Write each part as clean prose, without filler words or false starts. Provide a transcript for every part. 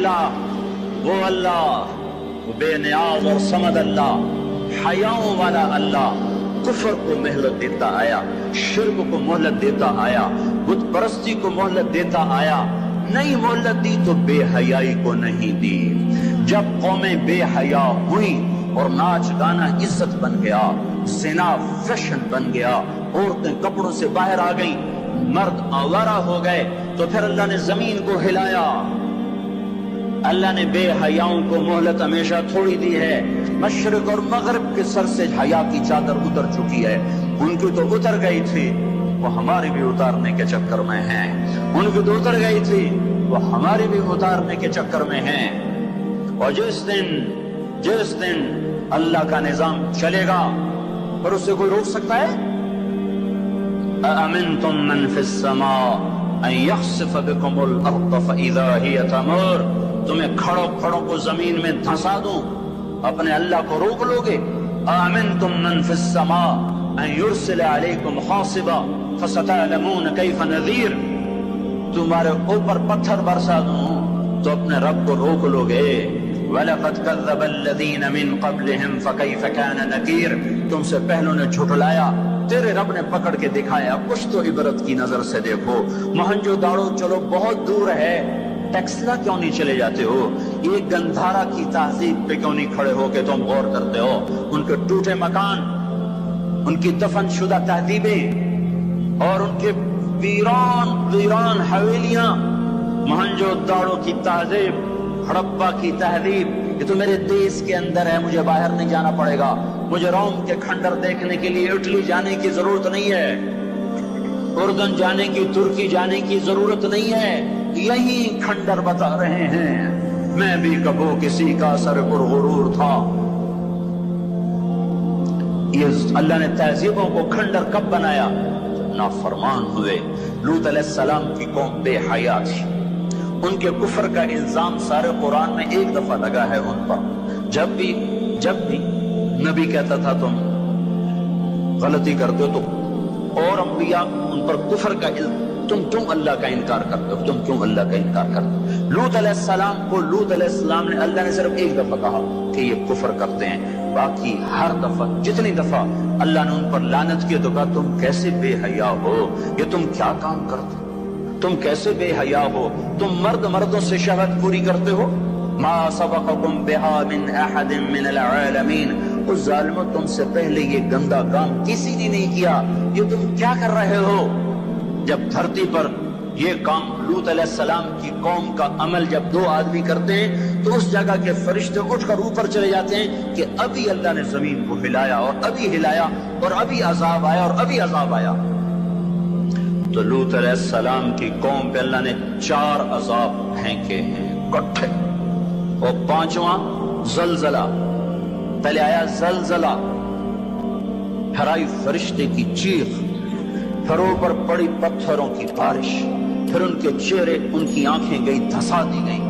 اللہ، وہ اللہ، وہ بے نیاز اور صمد اللہ، حیاؤں والا اللہ کفر کو مہلت دیتا آیا، شرک کو مہلت دیتا آیا، بت پرستی کو مہلت دیتا آیا۔ نہیں مہلت دی تو بے حیائی کو نہیں دی۔ جب قومیں بے حیا ہوئی اور ناچ گانا عزت بن گیا، زنا فیشن بن گیا، عورتیں کپڑوں سے باہر آ گئیں، مرد آوارہ ہو گئے، تو پھر اللہ نے زمین کو ہلایا۔ اللہ نے بے حیاؤں کو مہلت ہمیشہ تھوڑی دی ہے۔ مشرق اور مغرب کے سر سے حیا کی چادر اتر چکی ہے، ان کی تو اتر گئی تھی، وہ ہماری بھی اتارنے کے چکر میں ہیں۔ ان کی تو اتر گئی تھی، وہ ہماری بھی اتارنے کے چکر میں ہیں۔ اور جس دن اللہ کا نظام چلے گا اور اسے کوئی روک سکتا ہے؟ أَأَمِنْتُمْ مَنْ فِي السَّمَاءِ أَنْ يَخْسِفَ بِكُمُ الْأَرْضَ فَإِذَا هِيَ تَمُورُ، تمہیں کھڑوں کو زمین میں دھنسا دوں، اپنے اللہ کو روک لوگے؟ أَأَمِنْتُمْ مَنْ فِي السَّمَاءِ أَنْ يُرْسِلَ عَلَيْكُمْ حَاصِبًا فَسَتَعْلَمُونَ كَيْفَ نَذِيرٌ، تمہارے اوپر پتھر برسا دوں تو اپنے رب کو روک لوگے؟ وَلَقَدْ كَذَّبَ الَّذِينَ مِن قَبْلِهِمْ فَكَيْفَ كَانَ نَكِيرٌ، تم سے پہلوں نے جھٹلایا، تیرے رب نے پکڑ کے دکھایا، کچھ تو عبرت کی نظر سے دیکھو۔ مہنجو داڑو چلو بہت دور ہے، ٹیکسلا کیوں نہیں چلے جاتے ہو؟ یہ گندھارا کی تہذیب پہ کیوں نہیں کھڑے ہو کہ تم غور کرتے ہو؟ ان کے ٹوٹے مکان، ان کی دفن شدہ تہذیبیں اور ان کے ویران حویلیاں، مہنجو داڑو کی تہذیب، ہڑپا کی تہذیب، یہ تو میرے دیس کے اندر ہے، مجھے باہر نہیں جانا پڑے گا، مجھے روم کے کھنڈر دیکھنے کے لیے اٹلی جانے کی ضرورت نہیں ہے، اردن جانے کی، ترکی جانے کی ضرورت نہیں ہے، یہی کھنڈر بتا رہے ہیں۔ میں بھی کبھی کسی کا سر پر غرور تھا۔ یہ اللہ نے تہذیبوں کو کھنڈر کب بنایا؟ نافرمان ہوئے۔ لوط علیہ السلام کی قوم بے حیا تھی، ان کے کفر کا الزام سارے قرآن میں ایک دفعہ لگا ہے ان پر۔ جب بھی نبی کہتا تھا تم غلطی کرتے ہو تو اور انبیاء ان پر کفر کا تم اللہ کا انکار کرتے ہو، تم کیوں اللہ کا انکار کرتے ہو؟ لوط علیہ السلام کو لوط علیہ السلام نے اللہ نے صرف ایک دفعہ کہا کہ یہ کفر کرتے ہیں، باقی ہر دفعہ جتنی دفعہ اللہ نے ان پر لعنت کی تو کہا تم کیسے بے حیا ہو، یہ تم کیا کام کرتے ہو، تم کیسے بے حیا ہو، تم مردوں سے شہوت پوری کرتے ہو۔ ما سبقکم بها من احد من العالمین، اس ظالموں تم سے پہلے یہ گندا کام کسی نے نہیں کیا، یہ تم کیا کر رہے ہو؟ جب دھرتی پر یہ کام لوط علیہ السلام کی قوم کا عمل جب دو آدمی کرتے ہیں تو اس جگہ کے فرشتے اٹھ کر اوپر چلے جاتے ہیں کہ ابھی اللہ نے زمین کو ہلایا اور ابھی ہلایا اور ابھی عذاب آیا اور ابھی عذاب آیا۔ تو لوط علیہ السلام کی قوم پہ اللہ نے 4 عذاب پھینکے ہیں کٹھے، اور 5واں زلزلہ۔ پہلے آیا زلزلہ، پھر آئی فرشتے کی چیخ، پھر اوپر پڑی پتھروں کی بارش، پھر ان کے چہرے، ان کی آنکھیں گئی دھسا دی گئی،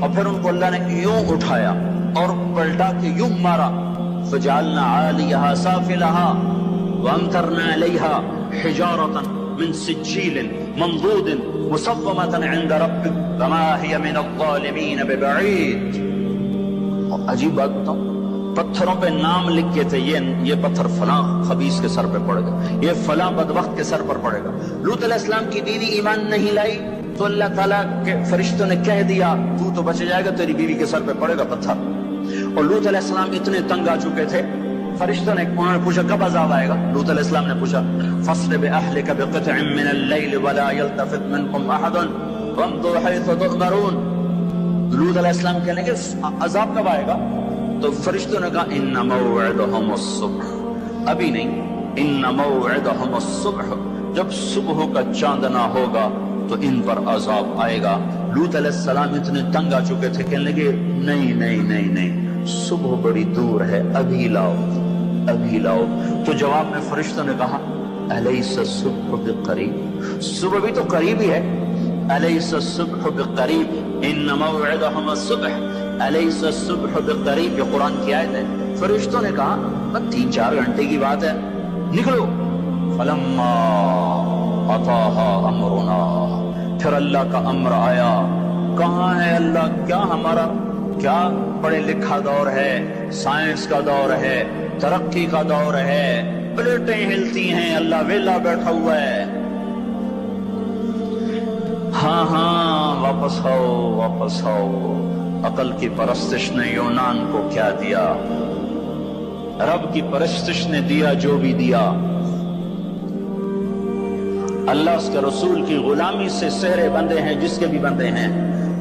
اور پھر ان کو اللہ نے یوں اٹھایا اور پلٹا کے یوں مارا۔ فجعلنا عالیہا سافلہا وامطرنا علیہا حجارۃ من سجیل منضود مصومۃ عند ربک وما ہی من الظالمین ببعید۔ اور عجیب بات بتاؤں، پتھروں پہ نام لکھے تھے، یہ پتھر فلاں خبیث کے سر پہ پڑے گا، یہ فلاں بدبخت کے سر پر پڑے گا۔ لوط علیہ السلام کی بیوی ایمان نہیں لائی تو اللہ تعالیٰ کے فرشتوں نے کہہ دیا تو بچ جائے گا، تیری بیوی کے سر پہ پڑے گا پتھر۔ اور لوط علیہ السلام اتنے تنگ آ چکے تھے، فرشتوں نے انہوں نے پوچھا کب عذاب آئے گا؟ لوط علیہ السلام نے پوچھا فَاصْرِ بِأَهْلِكَ بِقِطْعٍ مِّنَ اللَّيْلِ وَلَا يَلْتَفِتْ مِنكُمْ أَحَدٌ وَامْضُوا حَيْثُ تُؤْمَرُونَ۔ لوط علیہ السلام کہنے لگے عذاب کب آئے گا؟ تو فرشتوں نے کہا ان موعدہم الصبح، ابھی نہیں، ان موعدہم الصبح، جب صبح کا چاندنا ہوگا تو ان پر عذاب آئے گا۔ لوط علیہ السلام اتنے تنگ آ چکے تھے، کہنے لگے نہیں نہیں نہیں نہیں، صبح بڑی دور ہے، ابھی لاؤ ابھی لاؤ۔ تو جواب میں فرشتوں نے کہا الیس الصبح بقریب، صبح بھی تو قریب ہی ہے، الیس الصبح بقریب ان موعدہم الصبح الیس الصبح بقریب، یہ قرآن کی آیت ہے۔ فرشتوں نے کہا 3-4 گھنٹے کی بات ہے، نکلو۔ فلما اتاها امرنا، پھر اللہ کا امر آیا، کہاں ہے اللہ؟ کیا ہمارا کیا پڑھے لکھا دور ہے، سائنس کا دور ہے، ترقی کا دور ہے، پلیٹیں ہلتی ہیں، اللہ ویلا بیٹھا ہوا ہے۔ ہاں ہاں واپس آؤ، واپس آؤ۔ عقل کی پرستش نے یونان کو کیا دیا؟ رب کی پرستش نے دیا جو بھی دیا۔ اللہ اس کے رسول کی غلامی سے سہرے بندے ہیں، جس کے بھی بندے ہیں،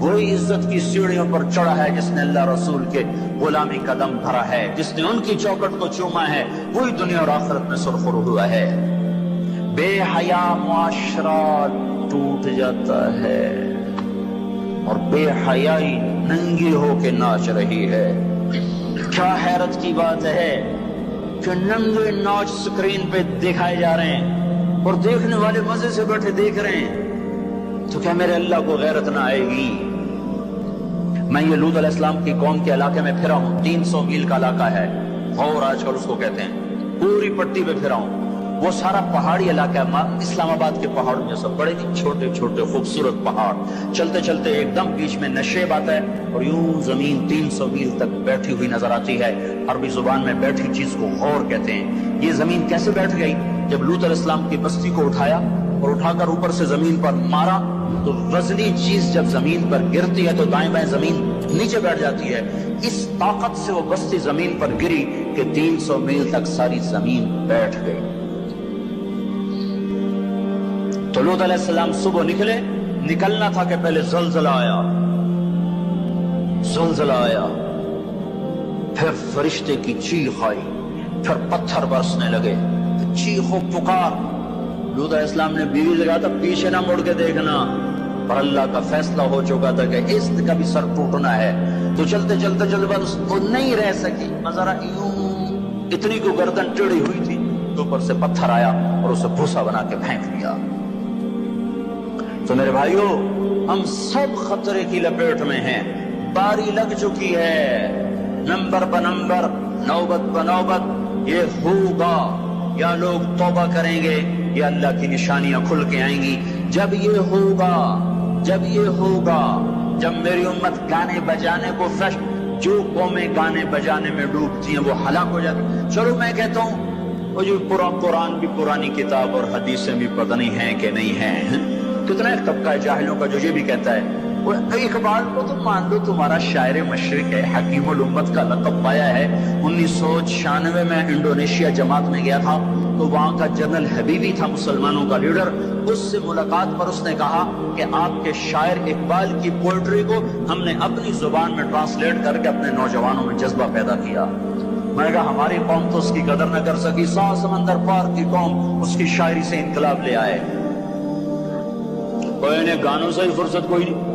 وہی عزت کی سیڑھیوں پر چڑھا ہے جس نے اللہ رسول کے غلامی کا دم بھرا ہے، جس نے ان کی چوکٹ کو چوما ہے، وہی دنیا اور آخرت میں سرخرو ہوا ہے۔ بے حیا معاشرہ ٹوٹ جاتا ہے اور بے حیائی ننگی ہو کے ناچ رہی ہے۔ کیا حیرت کی بات ہے کہ ننگے ناچ سکرین پہ دکھائے جا رہے ہیں اور دیکھنے والے مزے سے بیٹھے دیکھ رہے ہیں، تو کیا میرے اللہ کو غیرت نہ آئے گی؟ میں یہ لوط علیہ السلام کی قوم کے علاقے میں پھرا ہوں، 300 میل کا علاقہ ہے، اور آج کل اس کو کہتے ہیں، پوری پٹی پہ پھرا ہوں۔ وہ سارا پہاڑی علاقہ ہے، اسلام آباد کے پہاڑوں میں سب بڑے چھوٹے چھوٹے خوبصورت پہاڑ، چلتے چلتے ایک دم بیچ میں نشیب آتا ہے اور یوں زمین 300 میل تک بیٹھی ہوئی نظر آتی ہے۔ عربی زبان میں بیٹھی چیز کو غور کہتے ہیں۔ یہ زمین کیسے بیٹھ گئی؟ جب لوط علیہ السلام کی بستی کو اٹھایا اور اٹھا کر اوپر سے زمین پر مارا، تو وزنی چیز جب زمین پر گرتی ہے تو دائیں بائیں زمین نیچے بیٹھ جاتی ہے۔ اس طاقت سے وہ بستی زمین پر گری کہ 300 میل تک ساری زمین بیٹھ گئی۔ تو لوط علیہ السلام صبح نکلنا تھا کہ پہلے زلزلہ آیا، پھر فرشتے کی چیخ آئی، پھر پتھر برسنے لگے، چیخ و پکار۔ لوط علیہ السلام نے بیوی لگا تھا پیچھے نہ مڑ کے دیکھنا، پر اللہ کا فیصلہ ہو چکا تھا کہ اس کا بھی سر ٹوٹنا ہے۔ تو چلتے بس وہ نہیں رہ سکی، ذرا یوں اتنی کو گردن ٹیڑھی ہوئی تھی تو اوپر سے پتھر آیا اور اسے بھوسا بنا کے پھینک دیا۔ تو میرے بھائیو، ہم سب خطرے کی لپیٹ میں ہیں، باری لگ چکی ہے، نمبر بنمبر، نوبت بنوبت یہ ہوگا۔ یا لوگ توبہ کریں گے یا اللہ کی نشانیاں کھل کے آئیں گی۔ جب یہ ہوگا، جب میری امت گانے بجانے کو جو قومیں گانے بجانے میں ڈوبتی ہیں وہ ہلاک ہو جاتی۔ چلو میں کہتا ہوں وہ جو قرآن بھی پرانی کتاب اور حدیثیں بھی پتہ نہیں ہیں کہ نہیں ہیں۔ کتنا ایک طبقہ ہے جاہلوں کا جو یہ بھی کہتا ہے، وہ اقبال کو تم مان لو تمہارا شاعر مشرق ہے، حکیم الامت کا لقب پایا ہے۔ 1996 میں انڈونیشیا جماعت میں گیا تھا تو وہاں کا جنرل حبیبی تھا مسلمانوں کا لیڈر، اس سے ملاقات پر اس نے کہا کہ آپ کے شاعر اقبال کی پوئٹری کو ہم نے اپنی زبان میں ٹرانسلیٹ کر کے اپنے نوجوانوں میں جذبہ پیدا کیا۔ میں نے کہا ہماری قوم تو اس کی قدر نہ کر سکی، 100 سمندر پار کی قوم اس کی شاعری سے انقلاب لے آئے۔ کوئی انہیں گانوں سے ہی فرصت کوئی نہیں۔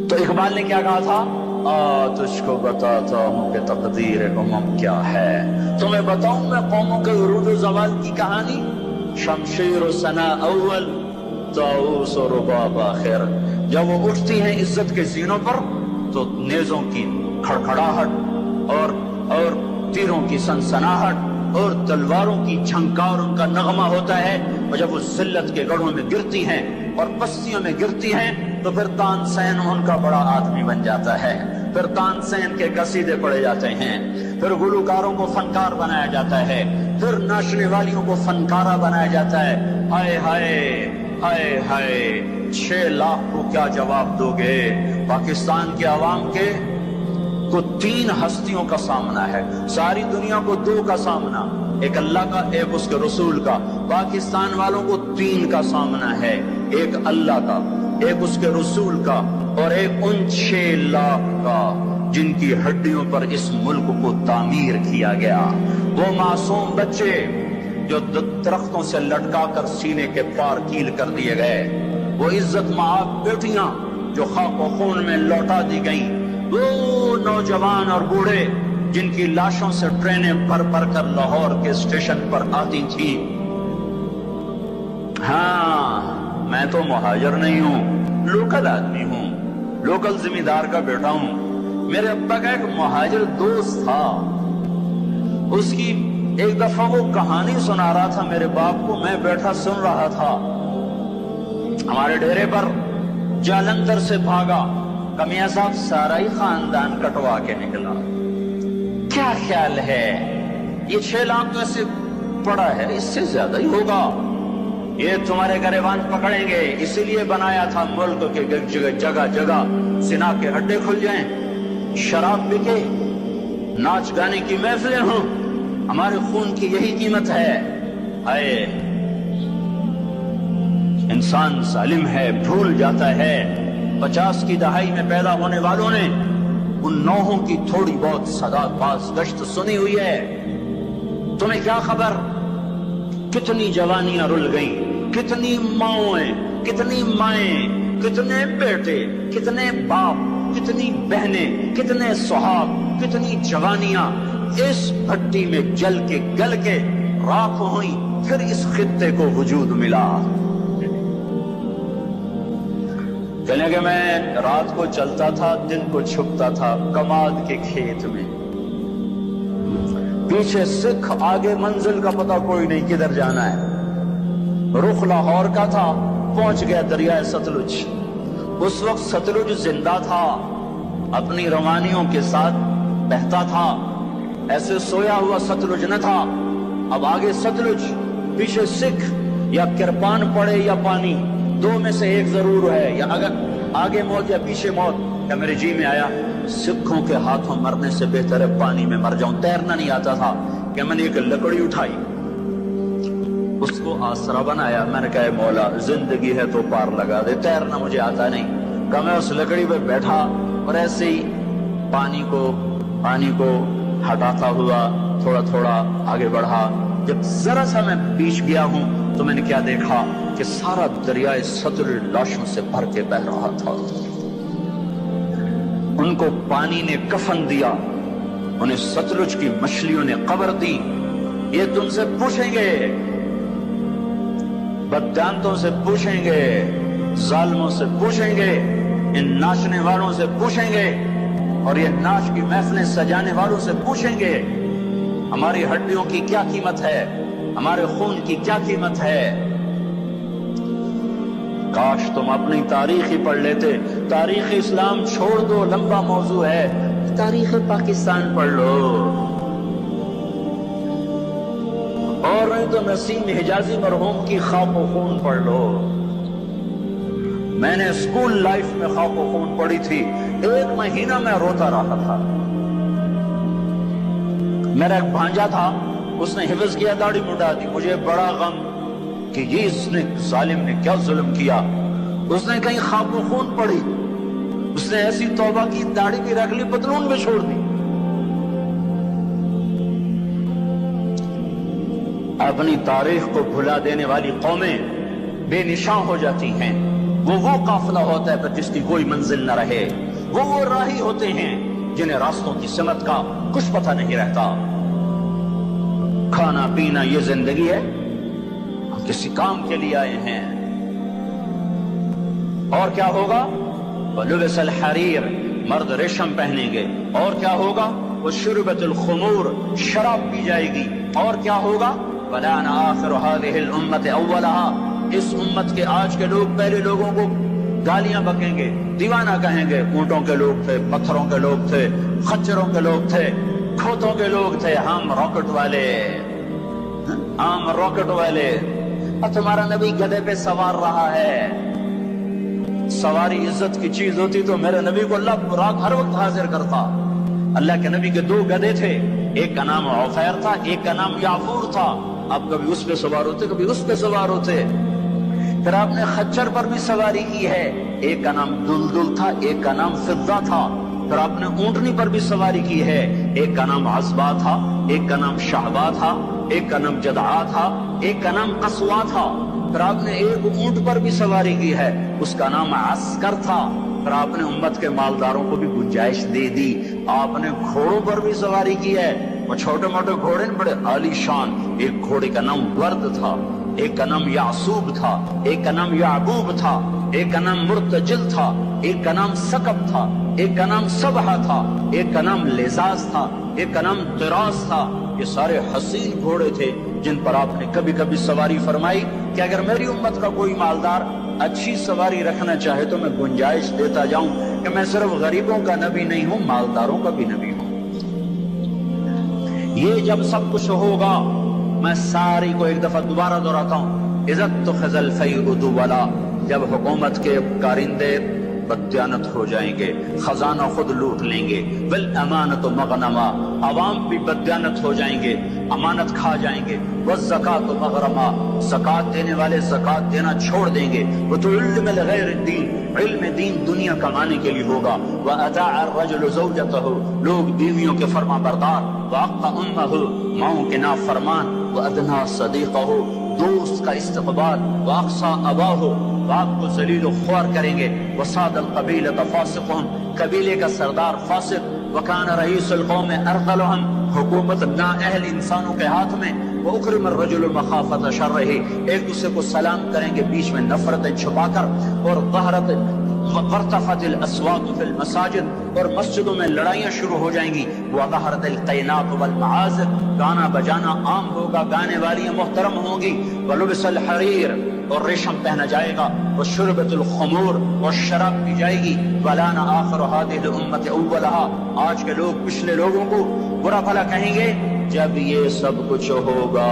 تو اقبال نے کیا کہا تھا؟ تجھ کو بتاتا ہوں کہ تقدیر امم کیا ہے، تمہیں بتاؤں میں قوموں کے عروج و زوال کی کہانی۔ شمشیر و ثنا اول، طاؤس و رباب آخر۔ جب وہ اٹھتی ہیں عزت کے زینوں پر تو نیزوں کی کھڑکھڑاہٹ اور تیروں کی سنسناہٹ اور تلواروں کی جھنکار ان کا نغمہ ہوتا ہے، اور جب وہ ذلت کے گڑھوں میں گرتی ہیں اور پستیوں میں گرتی ہیں تو پھر تانسین ان کا بڑا آدمی بن جاتا ہے، پھر تانسین کے قصیدے پڑھے جاتے ہیں، پھر گلوکاروں کو فنکار بنایا جاتا ہے، پھر ناچنے والیوں کو فنکارہ بنایا جاتا ہے۔ ہائے ہائے ہائے ہائے، 6 لاکھ کو کیا جواب دو گے؟ پاکستان کے عوام کے کو 3 ہستیوں کا سامنا ہے، ساری دنیا کو 2 کا سامنا، ایک اللہ کا ایک اس کے رسول کا۔ پاکستان والوں کو 3 کا سامنا ہے، ایک اللہ کا، ایک اس کے رسول کا، اور ایک ان 6 لاکھ کا جن کی ہڈیوں پر اس ملک کو تعمیر کیا گیا۔ وہ معصوم بچے جو درختوں سے لٹکا کر سینے کے پار کیل کر دیے گئے، وہ عزت مآب بیٹیاں جو خاک و خون میں لوٹا دی گئیں، وہ نوجوان اور بوڑھے جن کی لاشوں سے ٹرینیں بھر بھر کر لاہور کے اسٹیشن پر آتی تھی۔ ہاں، میں تو مہاجر نہیں ہوں، لوکل آدمی ہوں، لوکل ذمہ دار کا بیٹا ہوں۔ میرے ابا کا ایک مہاجر دوست تھا، اس کی ایک دفعہ وہ کہانی سنا رہا تھا میرے باپ کو، میں بیٹھا سن رہا تھا ہمارے ڈیرے پر جالندھر سے بھاگا کمیاں صاحب سارا ہی خاندان کٹوا کے نکلا. کیا خیال ہے یہ 6 لاکھ تو ایسے پڑا ہے, اس سے زیادہ ہی ہوگا. یہ تمہارے گریبان پکڑیں گے, اسی لیے بنایا تھا ملک کے جگہ جگہ زنا کے اڈے کھل جائیں, شراب بکے, ناچ گانے کی محفلیں ہوں. ہمارے خون کی یہی قیمت ہے. ہائے انسان ظالم ہے, بھول جاتا ہے. 50 کی دہائی میں پیدا ہونے والوں نے ان نوحوں کی تھوڑی بہت صدا باز گشت سنی ہوئی ہے. تمہیں کیا خبر کتنی جوانیاں رل گئیں, کتنی ماؤں, کتنی مائیں, کتنے بیٹے, کتنے باپ, کتنی بہنیں, کتنے سہاگ, کتنی جوانیاں اس بھٹی میں جل کے گل کے راکھ ہوئی, پھر اس خطے کو وجود ملا. کہنے کہ میں رات کو چلتا تھا, دن کو چھپتا تھا کماد کے کھیت میں. پیچھے سکھ, آگے منزل کا پتہ کوئی نہیں کدھر جانا ہے. رخ لاہور کا تھا, پہنچ گیا دریائے ستلج. اس وقت ستلج زندہ تھا, اپنی روانیوں کے ساتھ بہتا تھا. ایسے سویا ہوا ستلج نہ تھا. اب آگے ستلج, پیچھے سکھ. یا کرپان پڑے یا پانی, 2 میں سے ایک ضرور ہے. یا اگر آگے موت یا پیچھے موت. کہ میرے جی میں آیا سکھوں کے ہاتھوں مرنے سے بہتر ہے پانی میں مر جاؤں. تیرنا نہیں آتا تھا کہ میں نے ایک لکڑی اٹھائی, اس کو آسرا بنایا. میں نے کہا مولا زندگی ہے تو پار لگا دے, تیرنا مجھے آتا نہیں. کہ میں اس لکڑی پہ بیٹھا اور ایسے ہی پانی کو ہٹاتا ہوا تھوڑا تھوڑا آگے بڑھا. جب ذرا سا میں پیچھے گیا ہوں تو میں نے کیا دیکھا کہ سارا دریائے ستلج لاشوں سے بھر کے بہ رہا تھا. ان کو پانی نے کفن دیا, انہیں ستلج کی مچھلیوں نے قبر دی. یہ تم سے پوچھیں گے, بددانتوں سے پوچھیں گے, ظالموں سے پوچھیں گے, ان ناچنے والوں سے پوچھیں گے, اور یہ ناچ کی محفلیں سجانے والوں سے پوچھیں گے ہماری ہڈیوں کی کیا قیمت ہے, ہمارے خون کی کیا قیمت ہے. کاش تم اپنی تاریخ ہی پڑھ لیتے. تاریخ اسلام چھوڑ دو, لمبا موضوع ہے. تاریخ پاکستان پڑھ لو, اور نہیں تو نسیم حجازی مرحوم کی خاک و خون پڑھ لو. میں نے اسکول لائف میں خاک و خون پڑھی تھی. 1 مہینہ میں روتا رہا تھا. میرا ایک بھانجا تھا, اس نے حفظ کیا, داڑھی مڈا دی. مجھے بڑا غم کہ یہ اس نے ظالم نے کیا ظلم کیا. اس نے کہیں خاک و خون پڑھی, اس نے ایسی توبہ کی, داڑھی بھی رکھ لی, پتلون بھی چھوڑ دی. اپنی تاریخ کو بھلا دینے والی قومیں بے نشاں ہو جاتی ہیں. وہ قافلہ ہوتا ہے پر جس کی کوئی منزل نہ رہے. وہ راہی ہوتے ہیں جنہیں راستوں کی سمت کا کچھ پتہ نہیں رہتا. کھانا پینا یہ زندگی ہے, ہم کسی کام کے لیے آئے ہیں. اور کیا ہوگا؟ وَلُبِسَ الْحَرِيرُ, مرد ریشم پہنیں گے. اور کیا ہوگا؟ وَشُرِبَتِ الْخُمُورُ, شراب پی جائے گی. اور کیا ہوگا؟ وَلَعَنَ آخِرُ هَذِهِ الْأُمَّةِ أَوَّلَهَا, اس امت کے آج کے لوگ پہلے لوگوں کو گالیاں بکیں گے, دیوانہ کہیں گے. اونٹوں کے لوگ تھے, پتھروں کے لوگ تھے, خچروں کے لوگ تھے, کھوتوں کے لوگ تھے. ہم راکٹ والے, ہم راکٹ والے. اور تمہارا نبی گدھے پہ سوار رہا ہے. سواری عزت کی چیز ہوتی تو میرے نبی کو اللہ براق ہر وقت حاضر کرتا. اللہ کے نبی کے 2 گدھے تھے, ایک کا نام عفیر تھا, ایک کا نام یعفور تھا. آپ کبھی اس پہ سوار ہوتے, کبھی اس پہ سوار ہوتے. پھر آپ نے خچر پر بھی سواری کی ہے, ایک کا نام دلدل تھا, ایک کا نام فضہ تھا. پھر آپ نے اونٹنی پر بھی سواری کی ہے, ایک کا نام عصبہ تھا, ایک کا نام شہبہ تھا, ایک کا نام جدعا تھا, ایک کا نام قصوا تھا. پھر آپ نے ایک اونٹ پر بھی سواری کی ہے, اس کا نام عسکر تھا. پھر آپ نے امت کے مالداروں کو بھی گنجائش دے دی. آپ نے گھوڑوں پر بھی سواری کی ہے, وہ چھوٹے موٹے گھوڑے بڑے عالی شان. ایک گھوڑے کا نام ورد تھا, ایک کا نام یعصوب تھا, ایک کا نام یعقوب تھا, ایک کا نام مرتجل تھا, ایک کا نام سکب تھا, ایک کا نام سبحہ تھا, ایک کا نام لزاز تھا, ایک کا نام دراز تھا. یہ سارے حسین گھوڑے تھے جن پر آپ نے کبھی کبھی سواری فرمائی کہ اگر میری امت کا کوئی مالدار اچھی سواری رکھنا چاہے تو میں گنجائش دیتا جاؤں کہ میں صرف غریبوں کا نبی نہیں ہوں، مالداروں کا بھی نبی ہوں۔ یہ جب سب کچھ ہوگا، میں ساری کو ایک دفعہ دوبارہ دہراتا ہوں، عزت تو خزل فیعدو والا، جب حکومت کے کارندے بددیانت ہو جائیں گے، خزانہ خود لوٹ لیں گے، والامانت مغنما، عوام بھی بددیانت ہو جائیں گے، امانت کھا جائیں گے، والزکاۃ مغرما، زکات دینے والے زکات دینا چھوڑ دیں گے، وتعلم لغیر الدین، علم دین دنیا کمانے کے لیے ہوگا، واطاع الرجل زوجته، لوگ بیویوں کے فرما بردار، واقع امہ، ماؤں کے نافرمان، وادنا صدیقہ، دوست کا استقبال، واقصى اباہ، باپ کو ذلیل و خوار کریں گے، وصاد القبیلۃ فاسقون، قبیلے کا سردار فاسق، وکان رئیس القوم ارذلهم، حکومت نااہل انسانوں کے ہاتھ میں، واکرم الرجل مخافۃ شرہ، ایک دوسرے کو سلام کریں گے بیچ میں نفرتیں چھپا کر، اور ظہرت وارتفعت الاصوات فی المساجد، اور مسجدوں میں لڑائیاں شروع ہو جائیں گی، وظہرت القینات والمعازف، گانا بجانا عام ہوگا، گانے والیاں محترم ہوں گی، ولبس الحریر، اور ریشم پہنا جائے گا، وشربت الخمور، اور شراب پی جائے گی، ولانا آخر هذه الامة اولها، آج کے لوگ پچھلے لوگوں کو برا بھلا کہیں گے۔ جب یہ سب کچھ ہوگا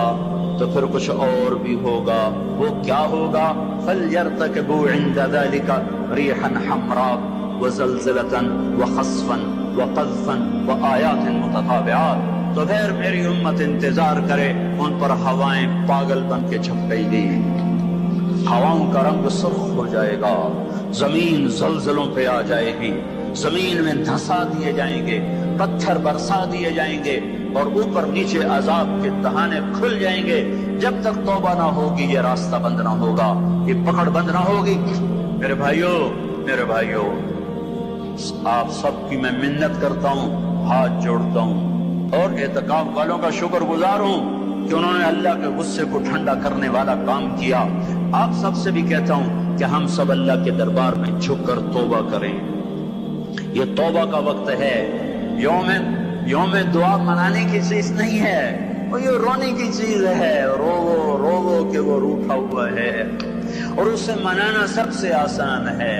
تو پھر کچھ اور بھی ہوگا، وہ کیا ہوگا؟ فَلْيَرْتَكِبُوا عِنْدَ ذَلِكَ رِيحًا حَمْرَاء وَزَلْزَلَةً وَخَسْفًا وَقَذْفًا وَآيَاتٍ مُتَتَابِعَاتٍ، تو پھر میری امت انتظار کرے، ان پر ہوائیں پاگل بن کے چھپے گی، ہواؤں کا رنگ سرخ ہو جائے گا، زمین زلزلوں پہ آ جائے گی، زمین میں دھسا دیے جائیں گے، پتھر برسا دیے جائیں گے، اور اوپر نیچے عذاب کے دہانے کھل جائیں گے۔ جب تک توبہ نہ ہوگی یہ راستہ بند نہ ہوگا، یہ پکڑ بند نہ ہوگی۔ میرے بھائیوں، آپ سب کی میں منت کرتا ہوں، ہاتھ جوڑتا ہوں، اور اعتکاف والوں کا شکر گزار ہوں کہ انہوں نے اللہ کے غصے کو ٹھنڈا کرنے والا کام کیا۔ آپ سب سے بھی کہتا ہوں کہ ہم سب اللہ کے دربار میں جھک کر توبہ کریں۔ یہ توبہ کا وقت ہے، یوم دعا منانے کی چیز نہیں ہے، وہ یہ رونے کی چیز ہے، رو کہ وہ روٹھا ہوا ہے، اور اسے منانا سب سے آسان ہے،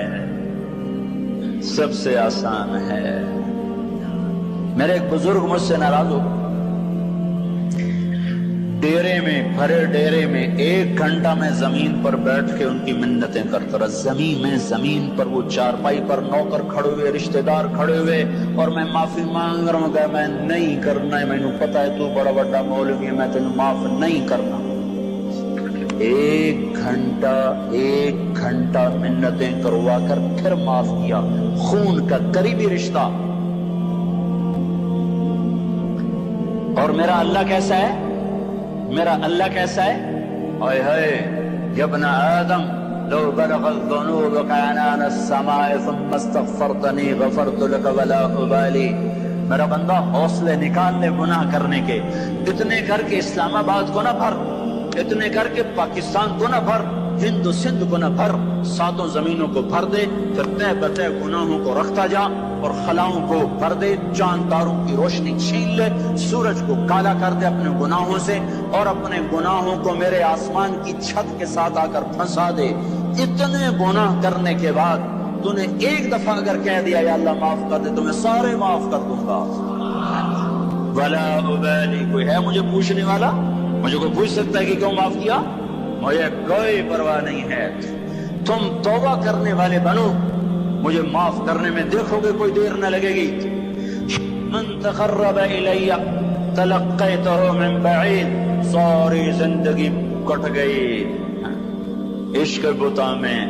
سب سے آسان ہے۔ میرے ایک بزرگ مجھ سے ناراض ہو، ڈیرے میں، بھرے ڈیرے میں 1 گھنٹہ میں زمین پر بیٹھ کے ان کی منتیں کرتا رہا، زمین پر وہ چارپائی پر نوکر کھڑے ہوئے، رشتہ دار کھڑے ہوئے، اور میں معافی مانگ رہا ہوں کہ میں نہیں کرنا ہے، مینوں پتا ہے تو بڑا بڑا مولوی ہے، میں تینوں معاف نہیں کرنا۔ 1 گھنٹہ منتیں کروا کر پھر معاف کیا، خون کا قریبی رشتہ۔ اور میرا اللہ کیسا ہے؟ اے ہائے یا ابن آدم لو بلغت ذنوبك عنان السماء ثم استغفرتنی غفرت لك ولا ابالی، میرا بندہ حوصلے نکال لے گناہ کرنے کے، اتنے کر کے اسلام آباد کو نہ بھر، اتنے کر کے پاکستان کو نہ بھر، ہند و سندھ کو نہ بھر، 7 زمینوں کو بھر دے، پھر تہ بتہ گناہوں کو رکھتا جا، اور خلاؤں کو بھر دے، چاند تاروں کی روشنی چھین لے، سورج کو کالا کر دے اپنے گناہوں سے، اور اپنے گناہوں کو میرے آسمان کی چھت کے ساتھ آ کر پھنسا دے۔ اتنے گناہ کرنے کے بعد تو نے ایک دفعہ اگر کہہ دیا یا اللہ معاف کر دے تو میں سارے معاف کر دوں گا، ولا ابالی، کوئی ہے مجھے پوچھنے والا؟ مجھے کوئی پوچھ سکتا ہے کہ کیوں معاف کیا؟ مجھے کوئی پرواہ نہیں ہے۔ تم توبہ کرنے والے بنو، مجھے معاف کرنے میں دیکھو گے کوئی دیر نہ لگے گی۔ من تقرب الی تلقیتہ من بعید، ساری زندگی کٹ گئی عشق بتا میں،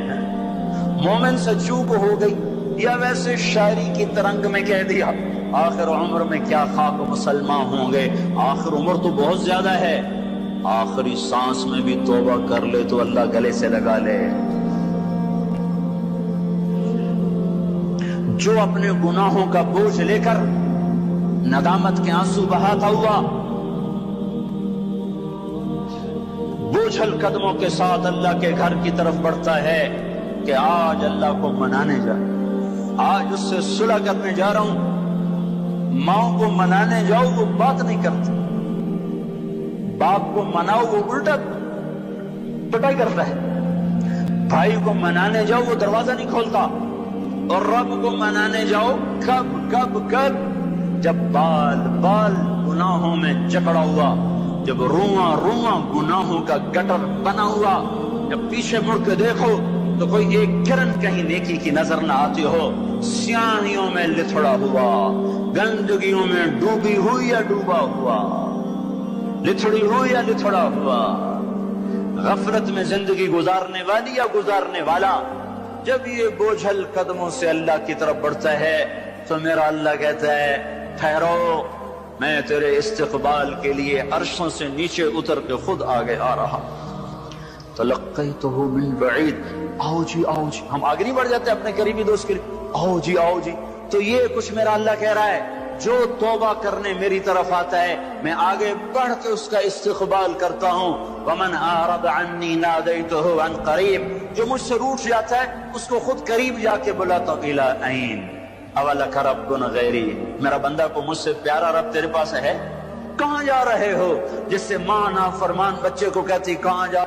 مومن سے چوک ہو گئی، یا ویسے شاعری کی ترنگ میں کہہ دیا آخر عمر میں کیا خاک مسلمان ہوں گے، آخر عمر تو بہت زیادہ ہے، آخری سانس میں بھی توبہ کر لے تو اللہ گلے سے لگا لے۔ جو اپنے گناہوں کا بوجھ لے کر ندامت کے آنسو بہاتا ہوا بوجھل قدموں کے ساتھ اللہ کے گھر کی طرف بڑھتا ہے کہ آج اللہ کو منانے جا، آج اس سے صلح کرنے جا رہا ہوں، ماں کو منانے جاؤ وہ بات نہیں کرتی، باپ کو مناؤ وہ الٹا پٹائی کرتا ہے، بھائی کو منانے جاؤ وہ دروازہ نہیں کھولتا، اور رب کو منانے جاؤ کب کب کب؟ جب بال بال گناہوں میں جکڑا ہوا، جب رواں رواں گناہوں کا گٹر بنا ہوا، جب پیچھے مڑ کے دیکھو تو کوئی ایک کرن کہیں نیکی کی نظر نہ آتی ہو، سیاہیوں میں لتھڑا ہوا، گندگیوں میں ڈوبی ہوئی یا ڈوبا ہوا، لتھڑی ہوئی یا لتھڑا ہوا، غفلت میں زندگی گزارنے والی یا گزارنے والا، جب یہ بوجھل قدموں سے اللہ کی طرف بڑھتا ہے تو میرا اللہ کہتا ہے ٹھہرو، میں تیرے استقبال کے لیے عرشوں سے نیچے اتر کے خود آگے آ رہا۔ تلقیتہ من بعید، آؤ جی آؤ جی، ہم آگے نہیں بڑھ جاتے اپنے قریبی دوست کے لیے، آؤ جی آؤ جی۔ تو یہ کچھ میرا اللہ کہہ رہا ہے، جو توبہ کرنے میری طرف آتا ہے میں آگے بڑھ کے اس کا استقبال کرتا ہوں۔ ومن اعرض عنی نادیتہ عن قریب، جو مجھ سے روٹ جاتا ہے اس کو خود قریب جا کے بلاتا ہوں۔ الی این اولک رب غیری، میرا بندہ کو مجھ سے پیارا رب تیرے پاس ہے؟ کہاں جا رہے ہو؟ جس سے ماں نافرمان بچے کو کہتی کہاں جا